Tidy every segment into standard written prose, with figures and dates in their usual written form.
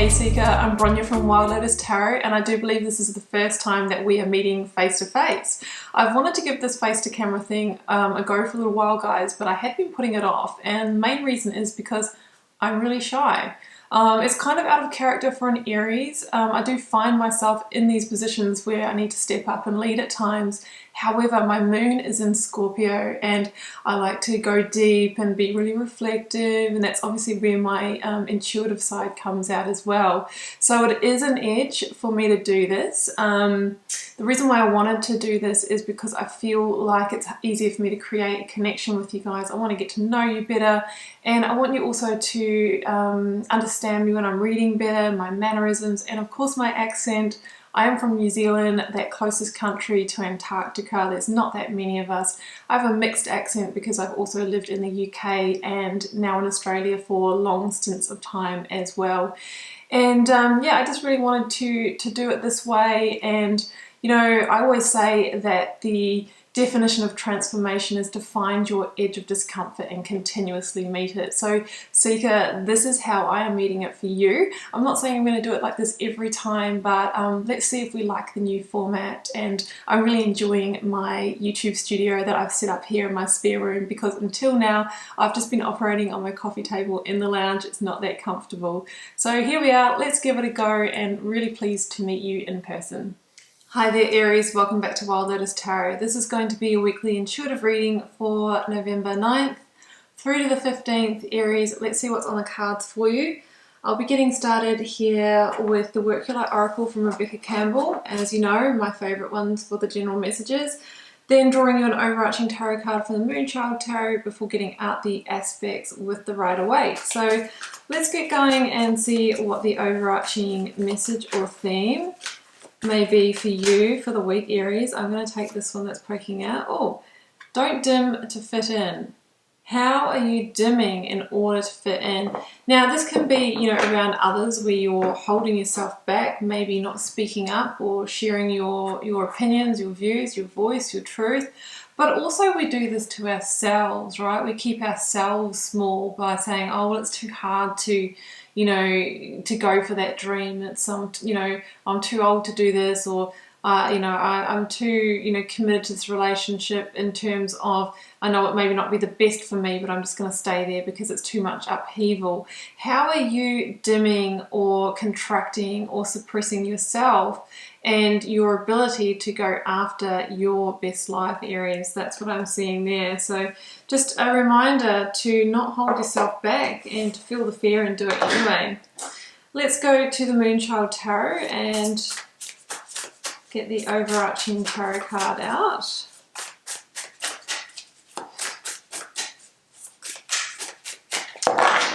Hey Seeker, I'm Bronya from Wild Lotus Tarot, and I do believe this is the first time that we are meeting face to face. I've wanted to give this face to camera thing a go for a little while, guys, but I had been putting it off, and the main reason is because I'm really shy. It's kind of out of character for an Aries. I do find myself in these positions where I need to step up and lead at times. However, my moon is in Scorpio and I like to go deep and be really reflective, and that's obviously where my intuitive side comes out as well. So it is an edge for me to do this. The reason why I wanted to do this is because I feel like it's easier for me to create a connection with you guys. I want to get to know you better, and I want you also to understand me when I'm reading better, my mannerisms, and of course my accent. I am from New Zealand, that closest country to Antarctica. There's not that many of us. I have a mixed accent because I've also lived in the UK and now in Australia for long stints of time as well. And yeah, I just really wanted to do it this way. And you know, I always say that the definition of transformation is to find your edge of discomfort and continuously meet it. So Seeker, this is how I am meeting it for you. I'm not saying I'm going to do it like this every time, but let's see if we like the new format. And I'm really enjoying my YouTube studio that I've set up here in my spare room, because until now I've just been operating on my coffee table in the lounge. It's not that comfortable. So here we are, let's give it a go, and really pleased to meet you in person. Hi there Aries, welcome back to Wild Lotus Tarot. This is going to be a weekly intuitive reading for November 9th through to the 15th, Aries. Let's see what's on the cards for you. I'll be getting started here with the Work Your Light Oracle from Rebecca Campbell, as you know, my favourite ones for the general messages. Then drawing you an Overarching Tarot card for the Moonchild Tarot before getting out the aspects with the Rider-Waite. So let's get going and see what the overarching message or theme may be for you for the week, Aries. I'm going to take this one that's poking out. Oh, don't dim to fit in. How are you dimming in order to fit in? Now, this can be, you know, around others where you're holding yourself back, maybe not speaking up or sharing your opinions, your views, your voice, your truth. But also we do this to ourselves, right? We keep ourselves small by saying, oh, well, it's too hard to, you know, to go for that dream. It's, you know, I'm too old to do this, or, you know, I'm too, you know, committed to this relationship in terms of, I know it maybe not be the best for me, but I'm just going to stay there because it's too much upheaval. How are you dimming or contracting or suppressing yourself and your ability to go after your best life, Aries? That's what I'm seeing there. So just a reminder to not hold yourself back and to feel the fear and do it anyway. Let's go to the Moonchild Tarot and get the Overarching Tarot card out.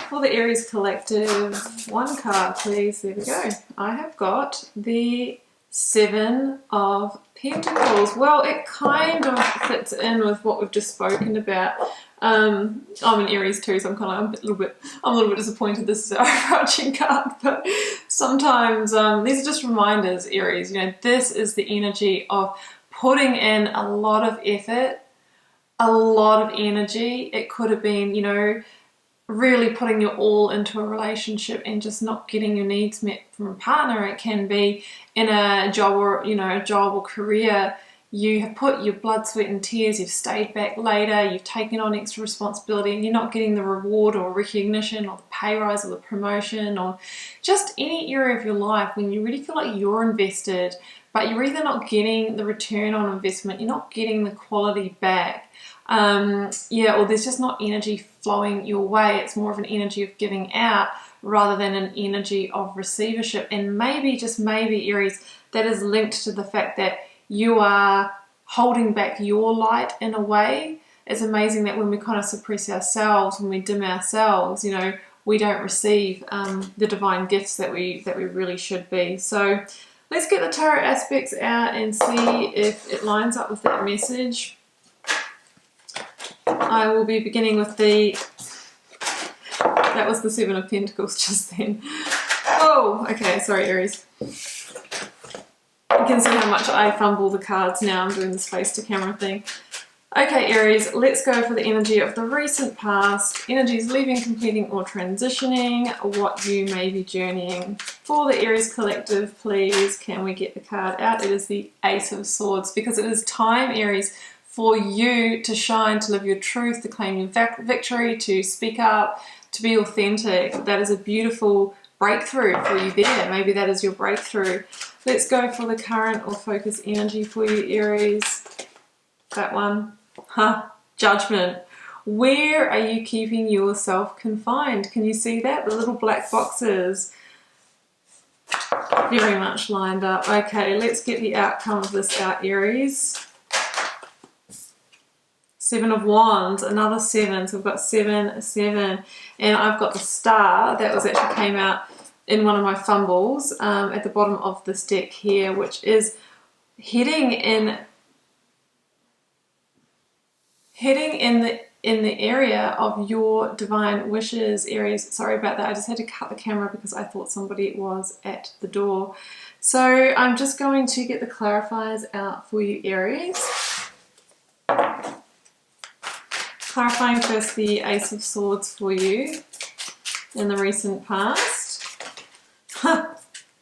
For the Aries Collective, one card please. There we go. I have got the Seven of Pentacles. Well, it kind of fits in with what we've just spoken about. I'm an Aries too, so I'm a little bit disappointed this is our overarching card, but sometimes these are just reminders, Aries. You know, this is the energy of putting in a lot of effort, a lot of energy. It could have been, you know, really putting your all into a relationship and just not getting your needs met from a partner. It can be in a job or, you know, a job or career. You have put your blood, sweat and tears, you've stayed back later, you've taken on extra responsibility, and you're not getting the reward or recognition or the pay rise or the promotion or just any area of your life when you really feel like you're invested, but you're either not getting the return on investment, you're not getting the quality back. Yeah, or there's just not energy flowing your way. It's more of an energy of giving out rather than an energy of receivership. And maybe, just maybe, Aries, that is linked to the fact that you are holding back your light in a way. It's amazing that when we kind of suppress ourselves, when we dim ourselves, you know, we don't receive the divine gifts that we really should be. So let's get the tarot aspects out and see if it lines up with that message. I will be beginning with that was the Seven of Pentacles just then. Oh, okay, sorry Aries. You can see how much I fumble the cards now. I'm doing this face to camera thing. Okay, Aries, let's go for the energy of the recent past. Energies leaving, completing, or transitioning. What you may be journeying. For the Aries collective, please, can we get the card out? It is the Ace of Swords, because it is time, Aries, for you to shine, to live your truth, to claim your victory, to speak up, to be authentic. That is a beautiful breakthrough for you there. Maybe that is your breakthrough. Let's go for the current or focus energy for you, Aries. That one. Judgment. Where are you keeping yourself confined? Can you see that? The little black boxes. Very much lined up. Okay, let's get the outcome of this out, Aries. Seven of Wands, another 7. So we've got 7, 7. And I've got the star. That was actually came out in one of my fumbles at the bottom of this deck here, which is heading in the area of your divine wishes, Aries. Sorry about that. I just had to cut the camera because I thought somebody was at the door. So I'm just going to get the clarifiers out for you, Aries. Clarifying first the Ace of Swords for you in the recent past.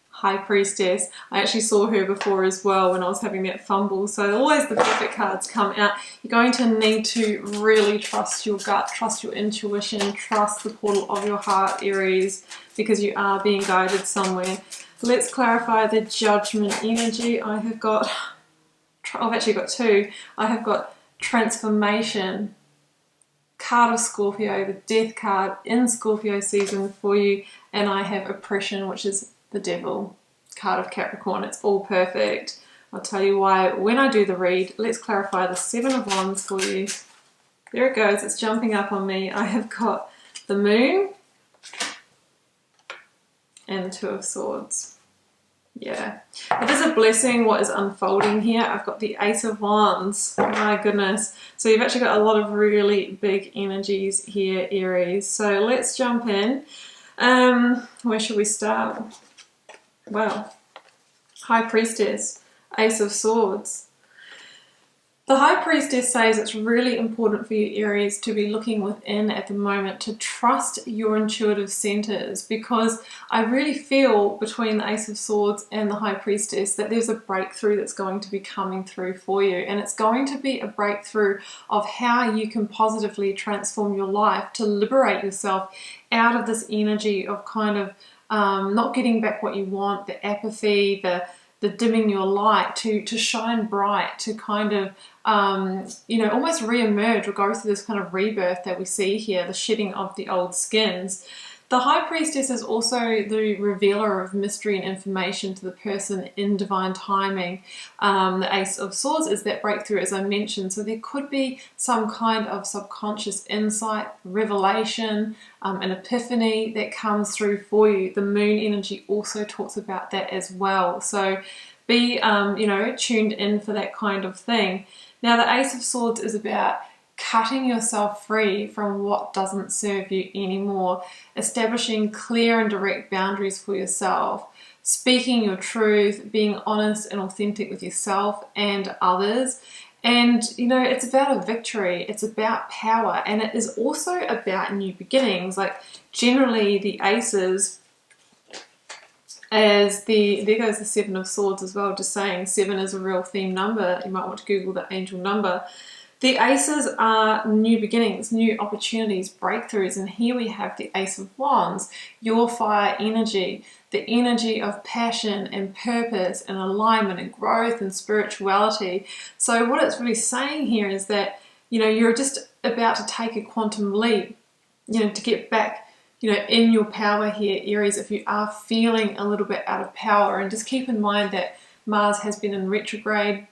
High Priestess. I actually saw her before as well when I was having that fumble. So always the perfect cards come out. You're going to need to really trust your gut, trust your intuition, trust the portal of your heart, Aries, because you are being guided somewhere. Let's clarify the Judgment energy. I've actually got 2. I have got Transformation, card of Scorpio, the Death card in Scorpio season for you, and I have Oppression, which is the Devil, card of Capricorn. It's all perfect. I'll tell you why when I do the read. Let's clarify the 7 of Wands for you. There it goes. It's jumping up on me. I have got the Moon and the 2 of Swords. Yeah. It is a blessing what is unfolding here. I've got the Ace of Wands. My goodness. So you've actually got a lot of really big energies here, Aries. So let's jump in. Where should we start? Well, High Priestess, Ace of Swords. The High Priestess says it's really important for you, Aries, to be looking within at the moment, to trust your intuitive centers, because I really feel between the Ace of Swords and the High Priestess that there's a breakthrough that's going to be coming through for you, and it's going to be a breakthrough of how you can positively transform your life to liberate yourself out of this energy of kind of not getting back what you want, the apathy, the dimming your light, to shine bright, to kind of almost re-emerge or go through this kind of rebirth that we see here, the shedding of the old skins. The High Priestess is also the revealer of mystery and information to the person in divine timing. The Ace of Swords is that breakthrough, as I mentioned. So there could be some kind of subconscious insight, revelation, an epiphany that comes through for you. The Moon energy also talks about that as well. So be, tuned in for that kind of thing. Now, the Ace of Swords is about cutting yourself free from what doesn't serve you anymore, establishing clear and direct boundaries for yourself, speaking your truth, being honest and authentic with yourself and others. And, it's about a victory, it's about power, and it is also about new beginnings. Like, generally the aces, there goes the 7 of Swords as well, just saying 7 is a real theme number. You might want to Google the angel number. The aces are new beginnings, new opportunities, breakthroughs, and here we have the Ace of Wands, your fire energy, the energy of passion and purpose and alignment and growth and spirituality. So what it's really saying here is that, you're just about to take a quantum leap, to get back, in your power here, Aries, if you are feeling a little bit out of power. And just keep in mind that Mars has been in retrograde.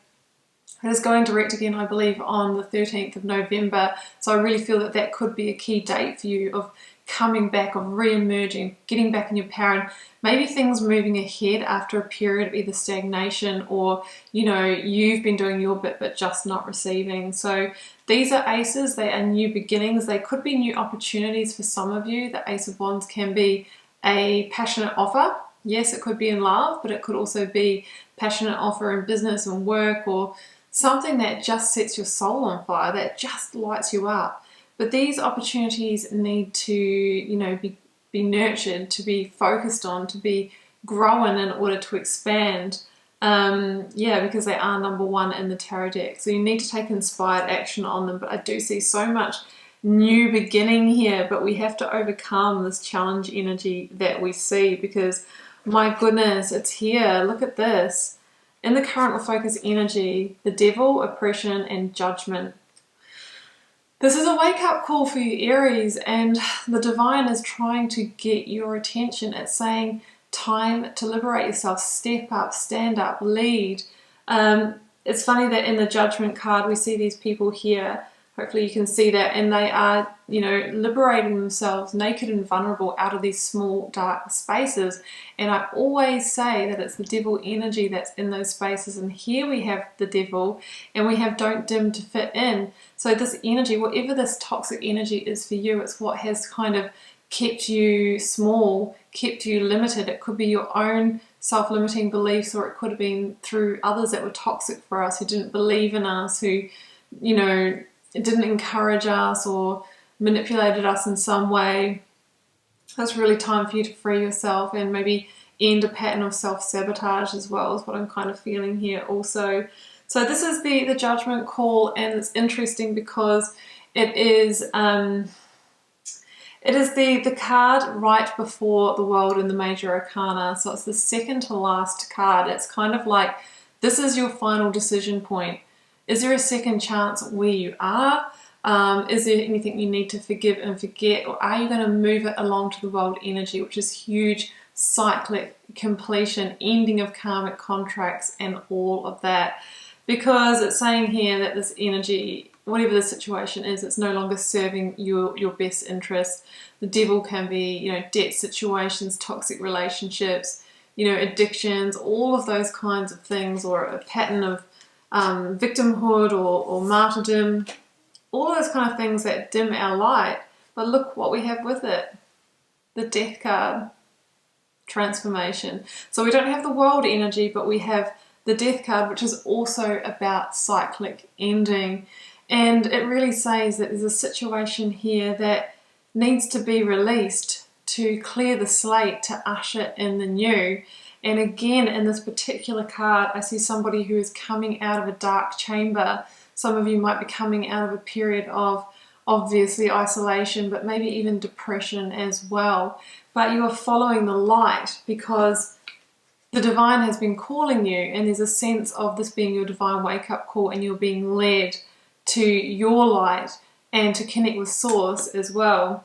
It is going direct again, I believe, on the 13th of November. So I really feel that that could be a key date for you of coming back, of re-emerging, getting back in your power, and maybe things moving ahead after a period of either stagnation or, you've been doing your bit but just not receiving. So these are aces, they are new beginnings. They could be new opportunities for some of you. The Ace of Wands can be a passionate offer. Yes, it could be in love, but it could also be passionate offer in business and work, or something that just sets your soul on fire, that just lights you up. But these opportunities need to, you know, be nurtured, to be focused on, to be grown in order to expand. Yeah, because they are number one in the tarot deck. So you need to take inspired action on them. But I do see so much new beginning here, but we have to overcome this challenge energy that we see, because my goodness, it's here. Look at this. In the current or focus energy, the devil, oppression, and judgment. This is a wake-up call for you, Aries, and the divine is trying to get your attention. It's saying, time to liberate yourself, step up, stand up, lead. It's funny that in the judgment card, we see these people here. Hopefully you can see that, and they are, you know, liberating themselves naked and vulnerable out of these small dark spaces. And I always say that it's the devil energy that's in those spaces, and here we have the devil and we have don't dim to fit in. So this energy, whatever this toxic energy is for you, it's what has kind of kept you small, kept you limited. It could be your own self-limiting beliefs, or it could have been through others that were toxic for us, who didn't believe in us, who, you know, didn't encourage us or manipulated us in some way. That's really time for you to free yourself and maybe end a pattern of self-sabotage as well, is what I'm kind of feeling here also. So this is the judgment call, and it's interesting because it is the card right before the World in the Major Arcana. So it's the second to last card. It's kind of like, this is your final decision point. Is there a second chance where you are? Is there anything you need to forgive and forget? Or are you going to move it along to the world energy, which is huge, cyclic completion, ending of karmic contracts and all of that? Because it's saying here that this energy, whatever the situation is, it's no longer serving your best interest. The devil can be, you know, debt situations, toxic relationships, you know, addictions, all of those kinds of things, or a pattern of victimhood or martyrdom, all those kind of things that dim our light. But look what we have with it, the death card, transformation. So we don't have the world energy, but we have the death card, which is also about cyclic ending. And it really says that there's a situation here that needs to be released to clear the slate, to usher in the new. And again, in this particular card, I see somebody who is coming out of a dark chamber. Some of you might be coming out of a period of obviously isolation, but maybe even depression as well. But you are following the light because the divine has been calling you, and there's a sense of this being your divine wake-up call, and you're being led to your light and to connect with source as well.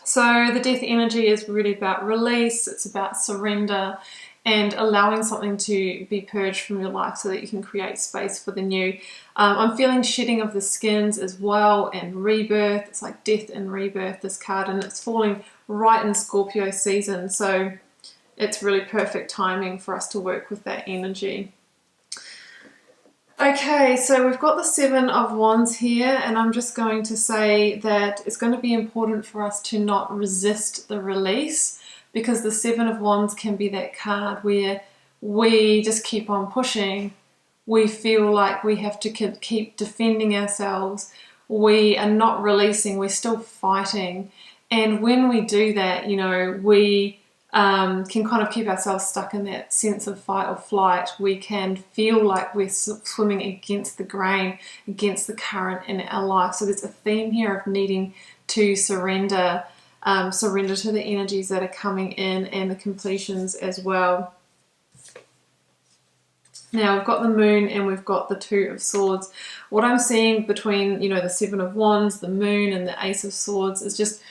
So the death energy is really about release, it's about surrender and allowing something to be purged from your life so that you can create space for the new. I'm feeling shedding of the skins as well, and rebirth. It's like death and rebirth, this card, and it's falling right in Scorpio season. So it's really perfect timing for us to work with that energy. Okay, so we've got the Seven of Wands here, and I'm just going to say that it's going to be important for us to not resist the release, because the Seven of Wands can be that card where we just keep on pushing. We feel like we have to keep defending ourselves. We are not releasing, we're still fighting. And when we do that, you know, we can kind of keep ourselves stuck in that sense of fight or flight. We can feel like we're swimming against the grain, against the current in our life. So there's a theme here of needing to surrender, surrender to the energies that are coming in and the completions as well. Now we've got the Moon and we've got the Two of Swords. What I'm seeing between, you know, the Seven of Wands, the Moon and the Ace of Swords is just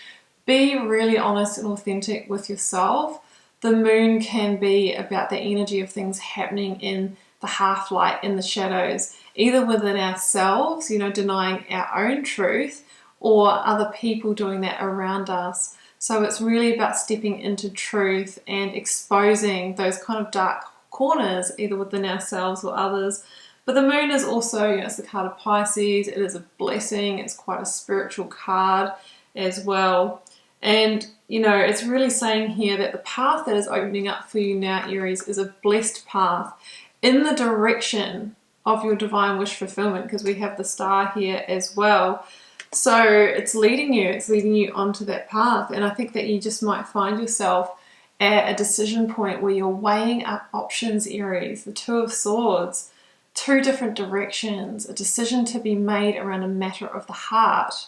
be really honest and authentic with yourself. The Moon can be about the energy of things happening in the half-light, in the shadows, either within ourselves, you know, denying our own truth, or other people doing that around us. So it's really about stepping into truth and exposing those kind of dark corners, either within ourselves or others. But the Moon is also, you know, it's the card of Pisces. It is a blessing. It's quite a spiritual card as well. And, you know, it's really saying here that the path that is opening up for you now, Aries, is a blessed path in the direction of your divine wish fulfillment, because we have the star here as well. So it's leading you onto that path. And I think that you just might find yourself at a decision point where you're weighing up options, Aries. The Two of Swords, two different directions, a decision to be made around a matter of the heart.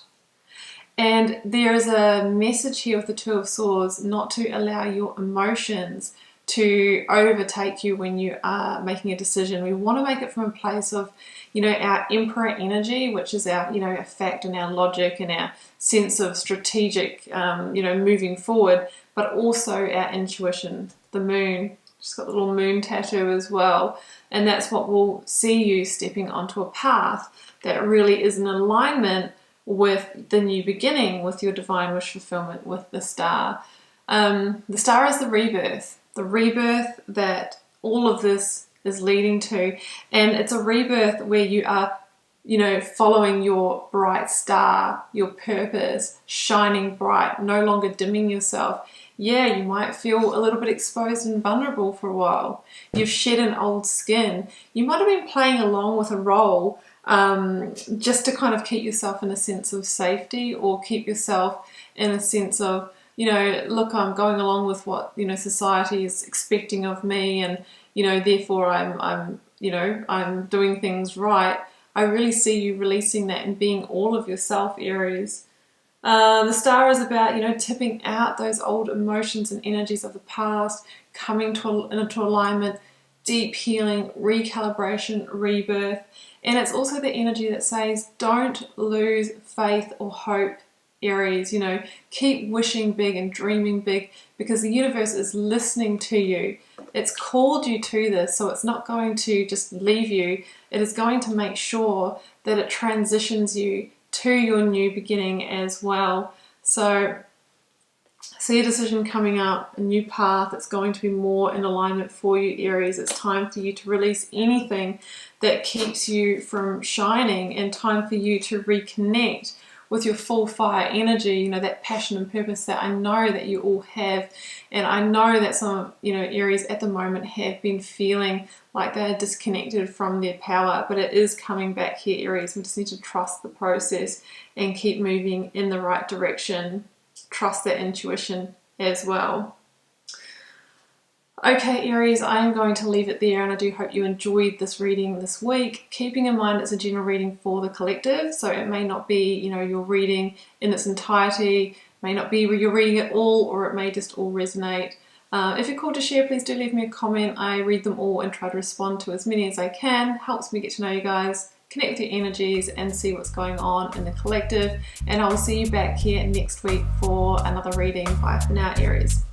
And there is a message here with the Two of Swords not to allow your emotions to overtake you when you are making a decision. We want to make it from a place of, our Emperor energy, which is our, our fact and our logic and our sense of strategic, moving forward, but also our intuition. The moon, just got the little moon tattoo as well. And that's what will see you stepping onto a path that really is in alignment with the new beginning, with your divine wish fulfillment, with the star. The star is the rebirth that all of this is leading to. And it's a rebirth where you are, following your bright star, your purpose, shining bright, no longer dimming yourself. Yeah, you might feel a little bit exposed and vulnerable for a while. You've shed an old skin. You might have been playing along with a role just to kind of keep yourself in a sense of safety, or keep yourself in a sense of, look, I'm going along with what, society is expecting of me, and, therefore I'm doing things right. I really see you releasing that and being all of yourself, Aries. The star is about, tipping out those old emotions and energies of the past, coming into alignment, deep healing, recalibration, rebirth. And it's also the energy that says, don't lose faith or hope, Aries. Keep wishing big and dreaming big, because the universe is listening to you. It's called you to this, so it's not going to just leave you. It is going to make sure that it transitions you to your new beginning as well. So see a decision coming up, a new path that's going to be more in alignment for you, Aries. It's time for you to release anything that keeps you from shining, and time for you to reconnect with your full fire energy, that passion and purpose that I know that you all have. And I know that some, Aries at the moment have been feeling like they're disconnected from their power, but it is coming back here, Aries. We just need to trust the process and keep moving in the right direction. Trust that intuition as well. Okay, Aries, I am going to leave it there, and I do hope you enjoyed this reading this week. Keeping in mind it's a general reading for the collective, so it may not be, your reading in its entirety, may not be where you're reading it all, or it may just all resonate. If you're called to share, please do leave me a comment. I read them all and try to respond to as many as I can. Helps me get to know you guys, connect with your energies, and see what's going on in the collective. And I will see you back here next week for another reading. Bye for now, Aries.